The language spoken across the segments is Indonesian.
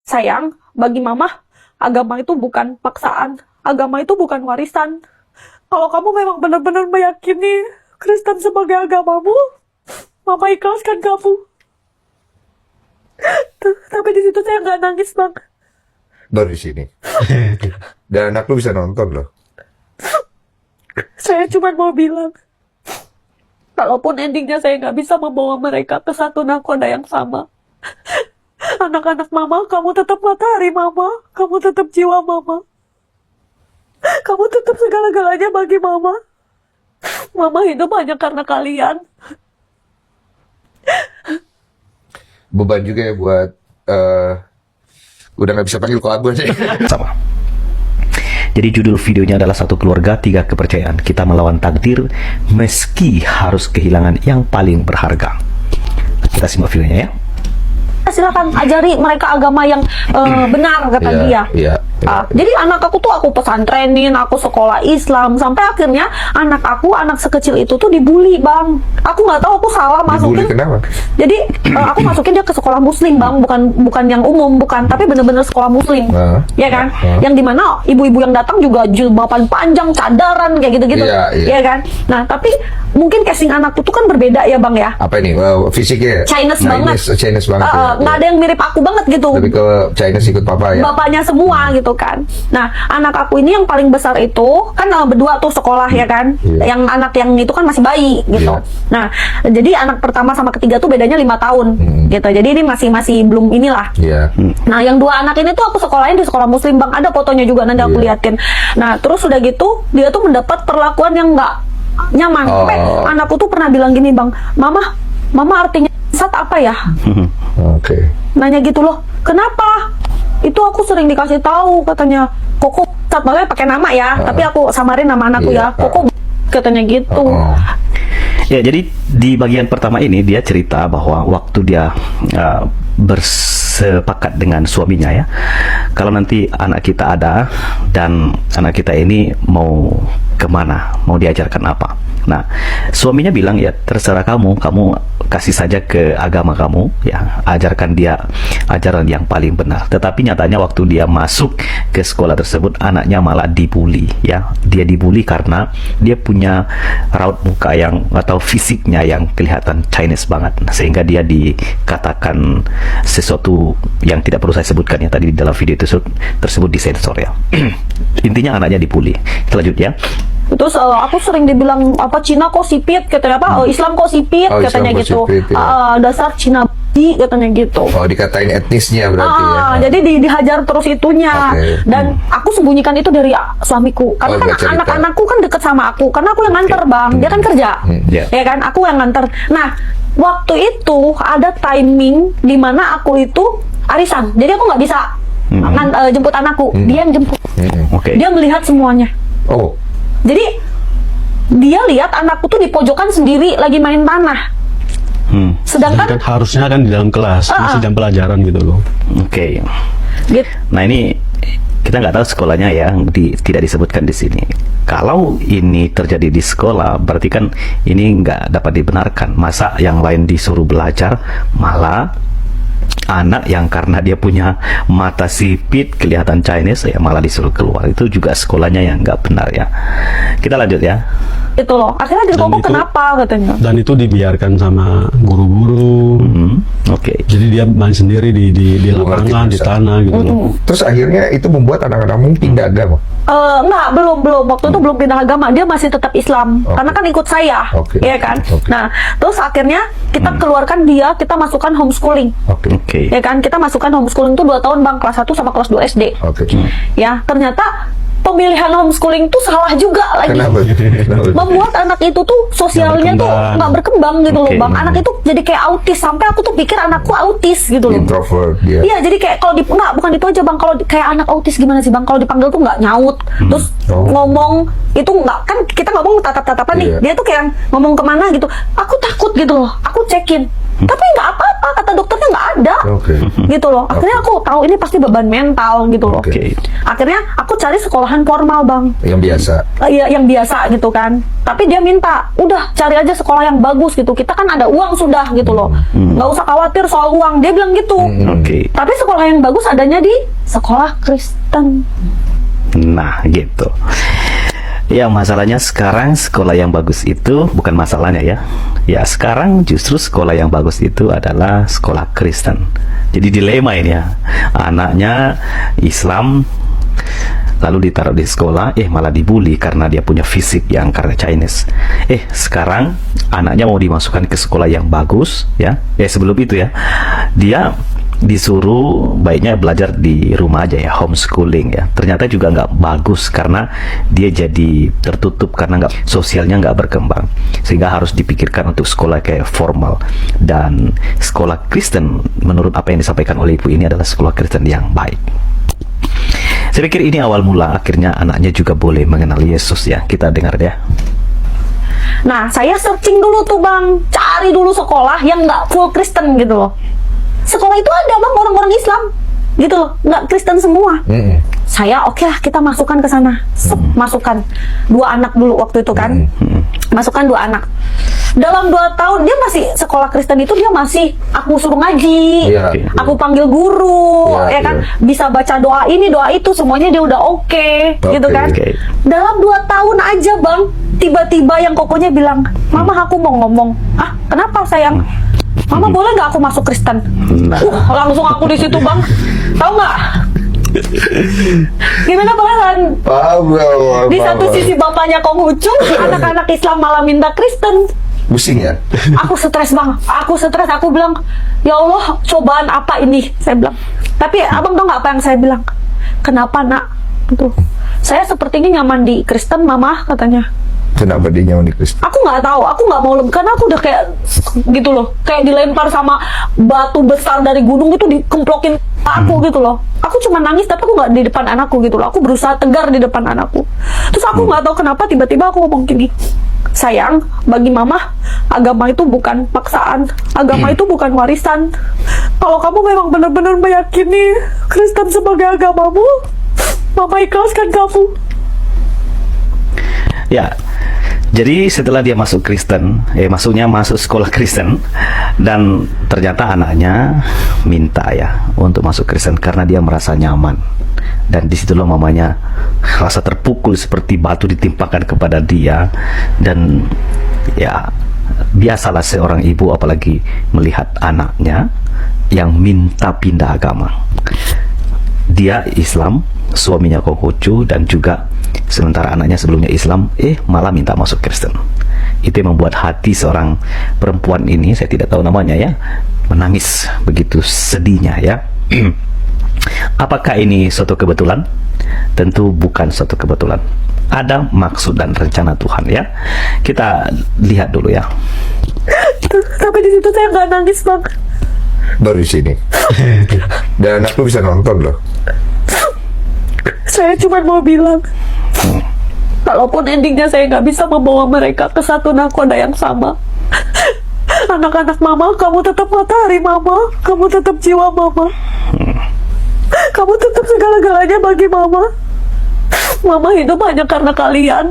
Sayang, bagi mama, agama itu bukan paksaan. Agama itu bukan warisan. Kalau kamu memang benar-benar meyakini Kristen sebagai agamamu, mama ikhlaskan kamu. Tapi di situ saya nggak nangis, Bang. Dari sini. Dan anak lu bisa nonton loh. Saya cuma mau bilang, kalaupun endingnya saya nggak bisa membawa mereka ke satu nakoda yang sama, anak-anak mama, kamu tetap matahari mama, kamu tetap jiwa mama, kamu tetap segala-galanya bagi mama. Mama hidup hanya karena kalian. Beban juga ya buat udah nggak bisa panggil kolabu deh. Sama. Jadi judul videonya adalah Satu Keluarga, Tiga Kepercayaan. Kita melawan takdir meski harus kehilangan yang paling berharga. Kita simak videonya ya. Silakan ajari mereka agama yang benar, kata dia. Iya. Jadi anak aku tuh aku pesantrenin, aku sekolah Islam, sampai akhirnya anak sekecil itu tuh dibully, Bang. Aku nggak tahu aku salah masukin. Dibully kenapa? Jadi aku masukin dia ke sekolah Muslim, Bang, bukan yang umum, bukan, tapi bener-bener sekolah Muslim, ya kan? Yang dimana ibu-ibu yang datang juga jilbaban panjang, cadaran kayak gitu-gitu, ya kan? Nah, tapi mungkin casing anakku tuh kan berbeda ya, Bang ya. Apa ini? Fisiknya? Chinese banget. Chinese banget. Nggak ada yang mirip aku banget gitu. Lebih ke Chinese ikut papa ya. Bapaknya semua gitu kan. Nah, anak aku ini yang paling besar itu kan berdua tuh sekolah ya kan. Yang anak yang itu kan masih bayi gitu. Nah, jadi anak pertama sama ketiga tuh bedanya 5 tahun gitu. Jadi ini masih belum inilah. Nah, yang dua anak ini tuh aku sekolahin di sekolah Muslim, Bang. Ada fotonya juga, nanti aku liatin. Nah, terus udah gitu dia tuh mendapat perlakuan yang nggak nyaman. Sampai anakku tuh pernah bilang gini, Bang, Mama artinya sat apa ya? Nanya gitu loh. Kenapa? Itu aku sering dikasih tahu katanya. Koko sat, makanya pakai nama ya. Tapi aku samarin nama anakku ya. Koko katanya gitu. Ya, jadi di bagian pertama ini dia cerita bahwa waktu dia bersepakat dengan suaminya ya, kalau nanti anak kita ada dan anak kita ini mau kemana, mau diajarkan apa. Nah, suaminya bilang ya terserah kamu kasih saja ke agama kamu ya, ajarkan dia ajaran yang paling benar. Tetapi nyatanya waktu dia masuk ke sekolah tersebut, anaknya malah dibully ya. Dia dibully karena dia punya raut muka yang atau fisiknya yang kelihatan Chinese banget, sehingga dia dikatakan sesuatu yang tidak perlu saya sebutkan ya tadi di dalam video tersebut disensor ya. Intinya anaknya dibully. Kita lanjut ya. Terus aku sering dibilang apa, Cina kok sipit katanya, apa Islam kok sipit katanya gitu. Dasar Cina katanya gitu. Oh, dikatain etnisnya berarti ya. Jadi dihajar terus itunya. Dan aku sembunyikan itu dari suamiku. Karena kan anak-anakku kan deket sama aku. Karena aku yang nganter, Bang. Dia kan kerja. Ya kan, aku yang nganter. Nah, waktu itu ada timing di mana aku itu arisan. Jadi aku nggak bisa jemput anakku. Dia yang jemput. Dia melihat semuanya. Jadi dia lihat anakku tuh di pojokan sendiri lagi main tanah. Sedangkan harusnya kan di dalam kelas, masih jam pelajaran gitu loh. Gitu. Nah, ini kita nggak tahu sekolahnya ya, tidak disebutkan di sini. Kalau ini terjadi di sekolah, berarti kan ini nggak dapat dibenarkan. Masa yang lain disuruh belajar, malah anak yang karena dia punya mata sipit kelihatan Chinese ya malah disuruh keluar. Itu juga sekolahnya yang nggak benar ya. Kita lanjut ya. Itu loh, akhirnya dia ngomong kenapa katanya. Dan itu dibiarkan sama guru-guru. Jadi dia main sendiri di lapangan, di tanah gitu loh. Terus akhirnya itu membuat anak-anakmu pindah agama? Enggak, belum. Waktu itu belum pindah agama, dia masih tetap Islam. Karena kan ikut saya, ya kan. Nah, terus akhirnya kita keluarkan dia, kita masukkan homeschooling. Ya kan, kita masukkan homeschooling itu 2 tahun, Bang, kelas 1 sama kelas 2 SD. Ya, ternyata pemilihan homeschooling tuh salah juga lagi. Kenapa? Membuat anak itu tuh sosialnya tuh nggak berkembang gitu loh, Bang. Anak itu jadi kayak autis, sampai aku tuh pikir anakku autis gitu loh. Introvert dia. Iya, jadi kayak kalau bukan itu aja, Bang. Kalau kayak anak autis gimana sih, Bang? Kalau dipanggil tuh nggak nyaut, terus ngomong itu nggak, kan kita ngomong tatap-tatapan nih, dia tuh kayak ngomong kemana gitu. Aku takut gitu loh. Aku cekin. Tapi nggak apa-apa, kata dokternya nggak ada. Oke. Gitu loh. Akhirnya aku tahu ini pasti beban mental gitu loh. Oke. Akhirnya aku cari sekolahan formal, Bang. Yang biasa. Iya, yang biasa gitu kan. Tapi dia minta, udah cari aja sekolah yang bagus gitu. Kita kan ada uang sudah gitu loh. Nggak usah khawatir soal uang. Dia bilang gitu. Oke. Tapi sekolah yang bagus adanya di sekolah Kristen. Nah, gitu. Ya, masalahnya sekarang sekolah yang bagus itu bukan masalahnya ya. Ya, sekarang justru sekolah yang bagus itu adalah sekolah Kristen. Jadi dilema ini ya. Anaknya Islam lalu ditaruh di sekolah, malah dibully karena dia punya fisik yang karena Chinese. Sekarang anaknya mau dimasukkan ke sekolah yang bagus ya. Sebelum itu ya, dia disuruh baiknya belajar di rumah aja ya, homeschooling ya. Ternyata juga nggak bagus karena dia jadi tertutup karena sosialnya nggak berkembang, sehingga harus dipikirkan untuk sekolah kayak formal. Dan sekolah Kristen menurut apa yang disampaikan oleh ibu ini adalah sekolah Kristen yang baik. Saya pikir ini awal mula akhirnya anaknya juga boleh mengenal Yesus ya. Kita dengar deh. Nah, saya searching dulu tuh, Bang. Cari dulu sekolah yang nggak full Kristen gitu loh. Sekolah itu ada, Bang, orang-orang Islam gitu loh, nggak Kristen semua. Saya oke lah, kita masukkan ke sana. Masukkan 2 anak dulu waktu itu kan. Masukkan 2 anak. Dalam 2 tahun dia masih sekolah Kristen itu, dia masih aku suruh ngaji, Iya. aku panggil guru, Iya, ya kan, iya. bisa baca doa ini doa itu, semuanya dia udah oke, gitu kan. Oke. Dalam 2 tahun aja, Bang, tiba-tiba yang kokonya bilang, Mama aku mau ngomong. Ah, kenapa sayang? Mama boleh nggak aku masuk Kristen? Nah. Langsung aku di situ, Bang. Tahu nggak? Gimana Bang? Paham. Di satu sisi bapaknya Konghucu, anak-anak Islam malah minta Kristen. Pusing ya? Aku stres, Bang. Aku stres. Aku bilang, ya Allah, cobaan apa ini? Saya bilang. Tapi abang tahu nggak apa yang saya bilang? Kenapa nak? Gitu. Saya sepertinya nyaman di Kristen, Mama, katanya. Kenapa dia nyaman di Kristen? Aku nggak tahu, aku nggak mau lebih, karena aku udah kayak gitu loh, kayak dilempar sama batu besar dari gunung itu, dikemplokin aku gitu loh. Aku cuma nangis, tapi aku nggak di depan anakku gitu loh. Aku berusaha tegar di depan anakku. Terus aku nggak tahu kenapa tiba-tiba aku ngomong gini, sayang, bagi Mama agama itu bukan paksaan, agama itu bukan warisan. Kalau kamu memang benar-benar meyakini Kristen sebagai agamamu, Mama ikhlaskan kamu. Ya, jadi setelah dia masuk Kristen, maksudnya masuk sekolah Kristen, dan ternyata anaknya minta ya untuk masuk Kristen karena dia merasa nyaman. Dan disitulah mamanya rasa terpukul seperti batu ditimpakan kepada dia. Dan ya, biasalah seorang ibu apalagi melihat anaknya yang minta pindah agama. Dia Islam, suaminya Konghucu, dan juga sementara anaknya sebelumnya Islam, malah minta masuk Kristen. Itu yang membuat hati seorang perempuan ini, saya tidak tahu namanya ya, menangis begitu sedihnya ya. Apakah ini suatu kebetulan? Tentu bukan suatu kebetulan. Ada maksud dan rencana Tuhan ya. Kita lihat dulu ya. Tapi di situ saya nggak nangis, Bang. Baru di sini. Dan anak lu bisa nonton loh. Saya cuma mau bilang, kalaupun endingnya saya nggak bisa membawa mereka ke satu nakoda yang sama, anak-anak Mama, kamu tetap matahari Mama, kamu tetap jiwa Mama, kamu tetap segala-galanya bagi Mama. Mama hidup hanya karena kalian.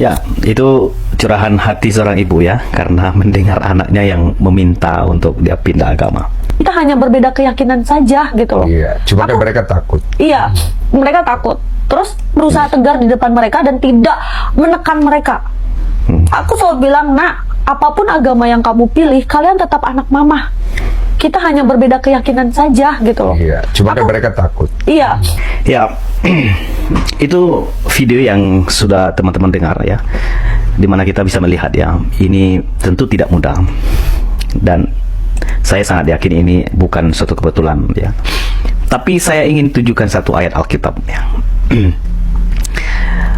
Ya, itu curahan hati seorang ibu ya, karena mendengar anaknya yang meminta untuk dia pindah agama. Kita hanya berbeda keyakinan saja gitu loh. Iya, cuma kan mereka takut. Iya, mereka takut. Terus berusaha tegar di depan mereka dan tidak menekan mereka. Aku selalu bilang, nak, apapun agama yang kamu pilih, kalian tetap anak Mama. Kita hanya berbeda keyakinan saja gitu loh. Iya, cuma kan mereka takut. Iya. Ya, itu video yang sudah teman-teman dengar ya, dimana kita bisa melihat ya, ini tentu tidak mudah. Dan saya sangat yakin ini bukan suatu kebetulan ya. Tapi saya ingin tunjukkan satu ayat Alkitab ya.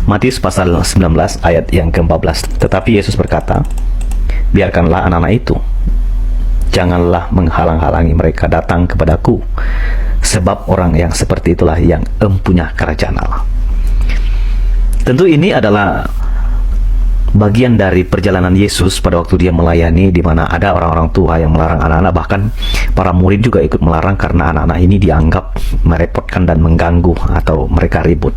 Matius pasal 19 ayat yang ke-14. Tetapi Yesus berkata, biarkanlah anak-anak itu, janganlah menghalang-halangi mereka datang kepadaku, sebab orang yang seperti itulah yang empunya kerajaan Allah. Tentu ini adalah bagian dari perjalanan Yesus pada waktu dia melayani, di mana ada orang-orang tua yang melarang anak-anak, bahkan para murid juga ikut melarang karena anak-anak ini dianggap merepotkan dan mengganggu atau mereka ribut.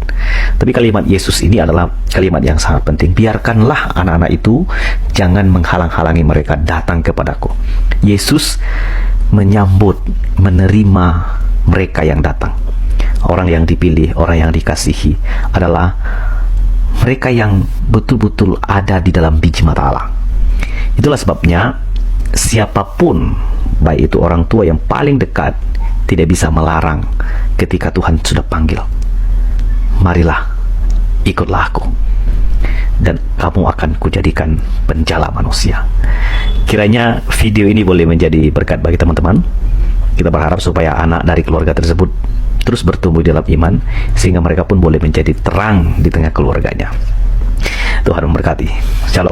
Tapi kalimat Yesus ini adalah kalimat yang sangat penting. Biarkanlah anak-anak itu, jangan menghalang-halangi mereka datang kepadaku. Yesus menyambut, menerima mereka yang datang. Orang yang dipilih, orang yang dikasihi adalah mereka yang betul-betul ada di dalam biji mata Allah. Itulah sebabnya siapapun, baik itu orang tua yang paling dekat, tidak bisa melarang ketika Tuhan sudah panggil. Marilah, ikutlah aku, dan kamu akan kujadikan penjala manusia. Kiranya video ini boleh menjadi berkat bagi teman-teman. Kita berharap supaya anak dari keluarga tersebut terus bertumbuh dalam iman, sehingga mereka pun boleh menjadi terang di tengah keluarganya. Tuhan memberkati. Shalom.